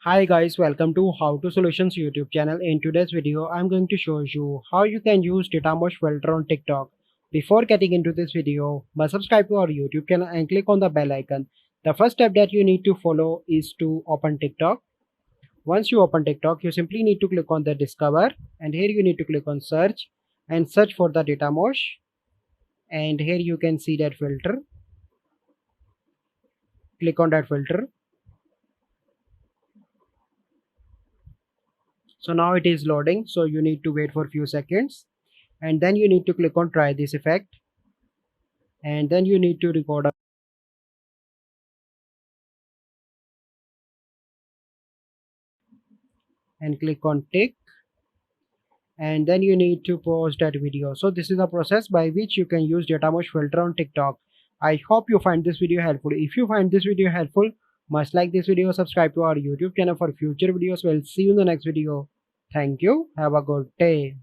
Hi guys, welcome to How to Solutions YouTube channel. In today's video, I'm going to show you how you can use Datamosh filter on TikTok. Before getting into this video, must subscribe to our YouTube channel and click on the bell icon. The first step that you need to follow is to open TikTok. Once you open TikTok, you simply need to click on the Discover, and here you need to click on Search and search for the Datamosh. And here you can see that filter. Click on that filter. So now it is loading, so you need to wait for a few seconds, and then you need to click on try this effect, and then you need to record and click on tick, and then you need to pause that video. So this is the process by which you can use Datamosh filter on TikTok. I hope you find this video helpful. If you find this video helpful, must like this video, subscribe to our YouTube channel for future videos. We'll see you in the next video. Thank you. Have a good day.